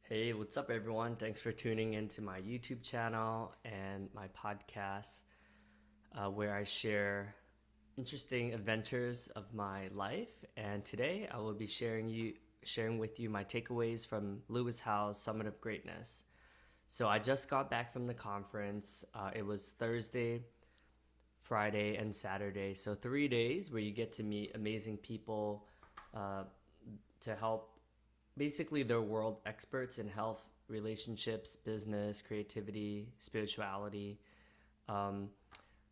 Hey, what's up, everyone? Thanks for tuning into my YouTube channel and my podcast, where I share interesting adventures of my life. And today, I will be sharing with you my takeaways from Lewis Howe's Summit of Greatness. So I just got back from the conference. It was Thursday, Friday, and Saturday. So 3 days where you get to meet amazing people uh, to help. Basically, they're world experts in health, relationships, business, creativity, spirituality. Um,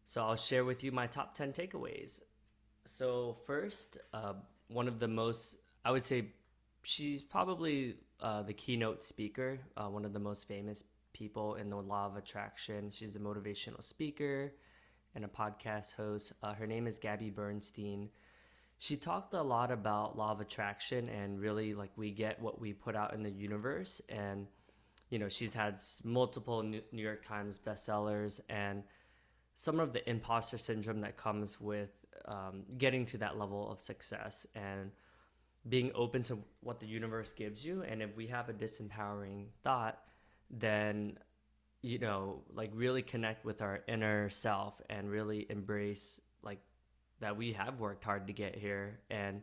so I'll share with you my top 10 takeaways. So, first, one of the most, I would say, she's probably the keynote speaker, one of the most famous people in the law of attraction. She's a motivational speaker and a podcast host. Her name is Gabby Bernstein. She talked a lot about law of attraction and really like we get what we put out in the universe. And she's had multiple New York Times bestsellers and some of the imposter syndrome that comes with getting to that level of success and being open to what the universe gives you. And if we have a disempowering thought, then like really connect with our inner self and really embrace like that we have worked hard to get here and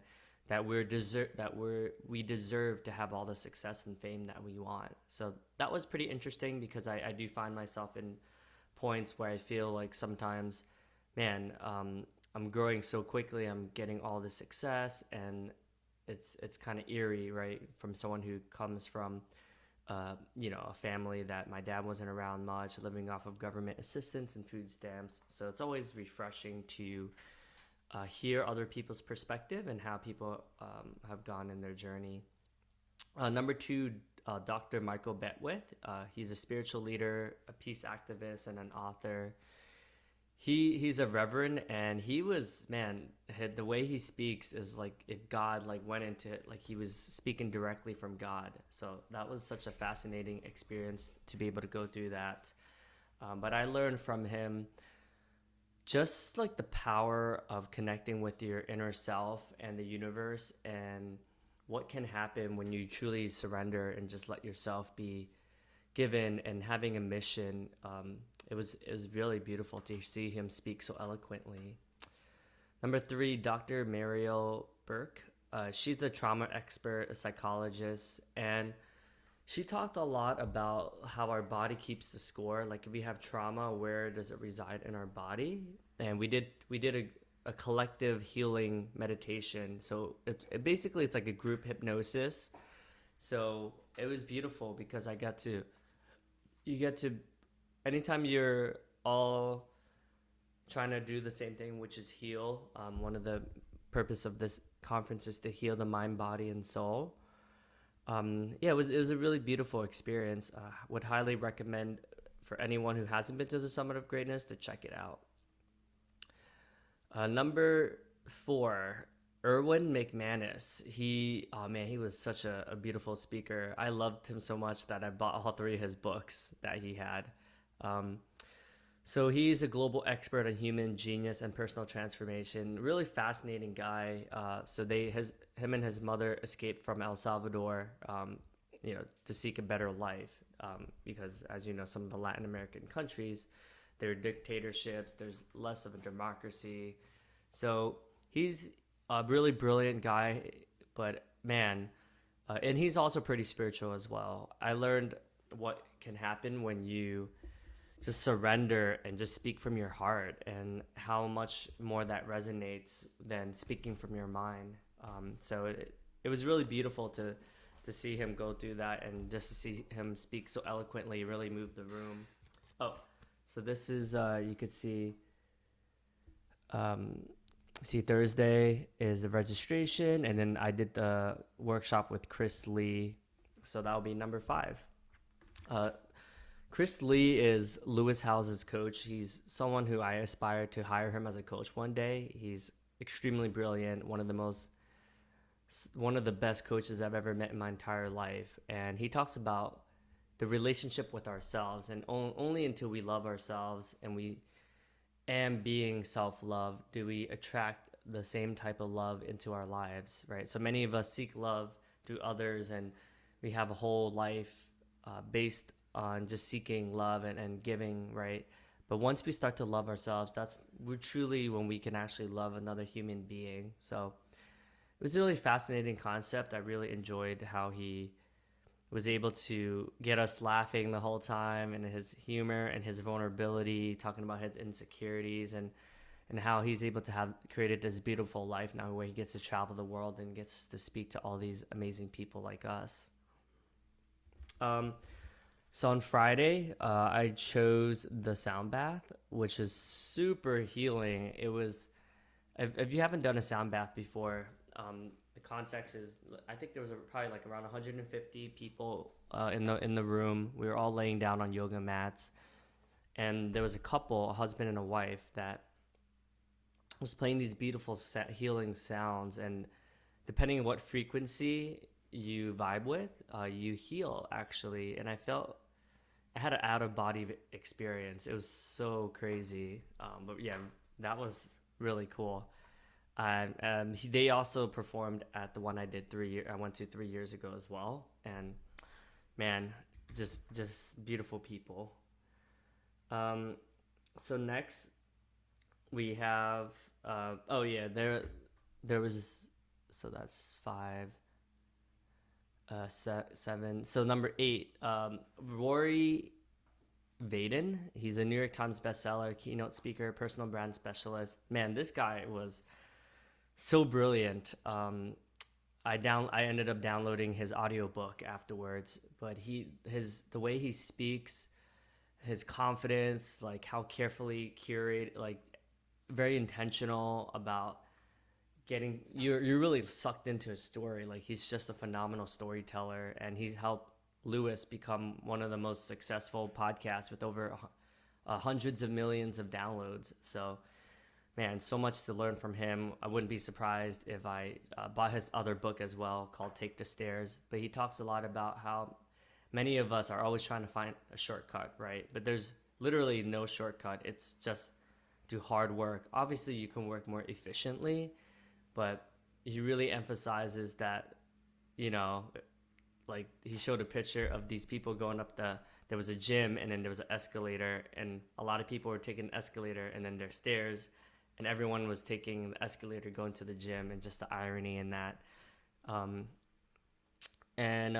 that we deserve to have all the success and fame that we want. So that was pretty interesting because I do find myself in points where I feel like sometimes, man, I'm growing so quickly, I'm getting all the success, and it's kind of eerie, right? From someone who comes from a family that my dad wasn't around much, living off of government assistance and food stamps. So it's always refreshing to hear other people's perspective and how people have gone in their journey. Number two, Dr. Michael Beckwith. He's a spiritual leader, a peace activist, and an author. He's a reverend, and he was, man, the way he speaks is like if God like went into it, like he was speaking directly from God. So that was such a fascinating experience to be able to go through that. But I learned from him just like the power of connecting with your inner self and the universe and what can happen when you truly surrender and just let yourself be given and having a mission. It was really beautiful to see him speak so eloquently. Number three, Dr. Mariel Buque. She's a trauma expert, a psychologist, and she talked a lot about how our body keeps the score. Like if we have trauma, where does it reside in our body? And we did a collective healing meditation. So basically it's like a group hypnosis. So it was beautiful because you get to anytime you're all trying to do the same thing, which is heal. One of the purpose of this conference is to heal the mind, body, and soul. Yeah, it was a really beautiful experience. Would highly recommend for anyone who hasn't been to the Summit of Greatness to check it out. Number four, Erwin McManus. Oh man, he was such a beautiful speaker. I loved him so much that I bought all three of his books that he had. Um, so he's a global expert on human genius and personal transformation. Really fascinating guy. Him and his mother escaped from El Salvador, to seek a better life. Because as you know, some of the Latin American countries, there are dictatorships. There's less of a democracy. So he's a really brilliant guy, but man, and he's also pretty spiritual as well. I learned what can happen when you just surrender and just speak from your heart and how much more that resonates than speaking from your mind. So it was really beautiful to see him go through that and just to see him speak so eloquently really moved the room. Oh, so this is you could um, see Thursday is the registration, and then I did the workshop with Chris Lee, so that'll be number five. Uh, Chris Lee is Lewis Howes' coach. He's someone who I aspire to hire him as a coach one day. He's extremely brilliant, one of the best coaches I've ever met in my entire life. And he talks about the relationship with ourselves, and only until we love ourselves and being self-love do we attract the same type of love into our lives, right? So many of us seek love through others, and we have a whole life based on just seeking love and giving, right? But once we start to love ourselves, we're truly when we can actually love another human being. So it was a really fascinating concept. I really enjoyed how he was able to get us laughing the whole time, and his humor and his vulnerability, talking about his insecurities, and how he's able to have created this beautiful life now where he gets to travel the world and gets to speak to all these amazing people like us. Um, so on Friday, I chose the Soundbath, which is super healing. It was, if you haven't done a Soundbath before, the context is, I think there was probably like around 150 people in the room. We were all laying down on yoga mats, and there was a couple, a husband and a wife, that was playing these beautiful healing sounds, and depending on what frequency you vibe with, you heal actually. And I had an out of body experience. It was so crazy, but yeah, that was really cool. They also performed at the one I went to 3 years ago as well, and man, just beautiful people. Um, so next we have oh yeah, there was, so that's five, seven. So number eight, Rory Vaden. He's a New York Times bestseller, keynote speaker, personal brand specialist. Man, this guy was so brilliant. I ended up downloading his audiobook afterwards, but the way he speaks, his confidence, like how carefully curated, like very intentional about you're really sucked into his story. Like he's just a phenomenal storyteller, and he's helped Lewis become one of the most successful podcasts with over hundreds of millions of downloads. So man, so much to learn from him. I wouldn't be surprised if I bought his other book as well, called Take the Stairs. But he talks a lot about how many of us are always trying to find a shortcut, right? But there's literally no shortcut. It's just do hard work. Obviously, you can work more efficiently, but he really emphasizes that, you know, like he showed a picture of these people going up there was a gym, and then there was an escalator, and a lot of people were taking the escalator, and then there's stairs, and everyone was taking the escalator going to the gym, and just the irony in that. Um, and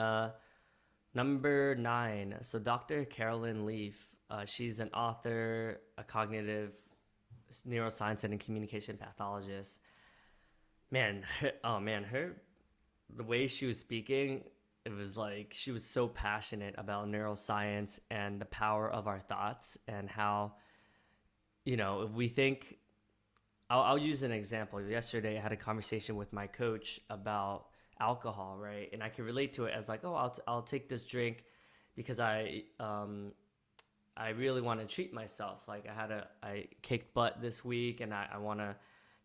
Number nine, so Dr. Carolyn Leaf, she's an author, a cognitive neuroscience and a communication pathologist. Man, the way she was speaking, it was like she was so passionate about neuroscience and the power of our thoughts, and how, if we think, I'll use an example. Yesterday, I had a conversation with my coach about alcohol, right? And I can relate to it as like, oh, I'll take this drink because I really want to treat myself. Like I kicked butt this week, and I want to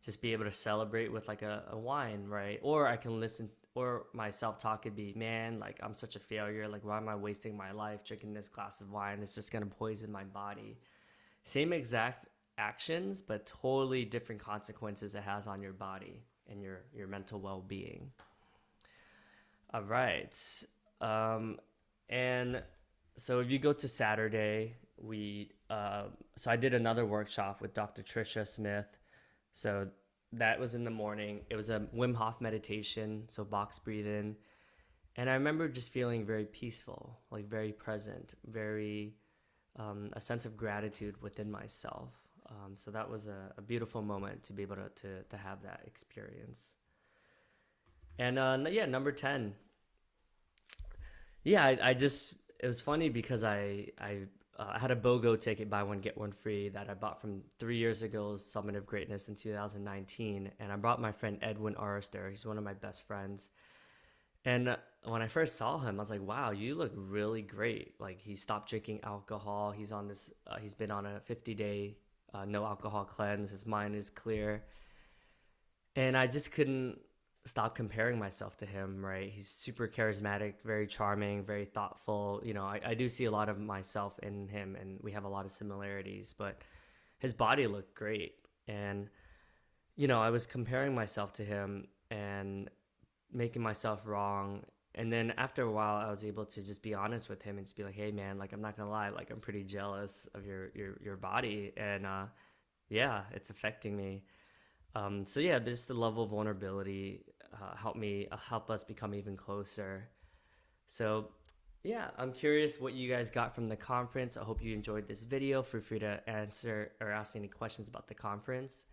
just be able to celebrate with like a wine, right? Or I can listen, or my self-talk could be, man, like I'm such a failure. Like, why am I wasting my life drinking this glass of wine? It's just going to poison my body. Same exact actions, but totally different consequences it has on your body and your mental well-being. All right. And so if you go to Saturday, so I did another workshop with Dr. Trisha Smith. So that was in the morning. It was a Wim Hof meditation, so box breathing. And I remember just feeling very peaceful, like very present, very a sense of gratitude within myself. So that was a beautiful moment to be able to have that experience. And yeah, number 10. Yeah, it was funny because I had a BOGO ticket, buy one, get one free, that I bought from 3 years ago's Summit of Greatness in 2019. And I brought my friend Erwin. He's one of my best friends. And when I first saw him, I was like, wow, you look really great. Like, he stopped drinking alcohol. He's been on a 50-day no alcohol cleanse. His mind is clear. And I just couldn't stop comparing myself to him, right? He's super charismatic, very charming, very thoughtful. I do see a lot of myself in him, and we have a lot of similarities, but his body looked great. And, I was comparing myself to him and making myself wrong. And then after a while, I was able to just be honest with him and just be like, hey man, like I'm not gonna lie, like I'm pretty jealous of your body, and yeah, it's affecting me. So yeah, just the level of vulnerability help us become even closer. So yeah, I'm curious what you guys got from the conference. I hope you enjoyed this video. Feel free to answer or ask any questions about the conference.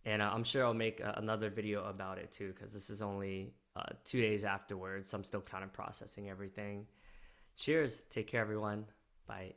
And I'm sure I'll make another video about it too, because this is only 2 days afterwards. So I'm still kind of processing everything. Cheers. Take care, everyone. Bye.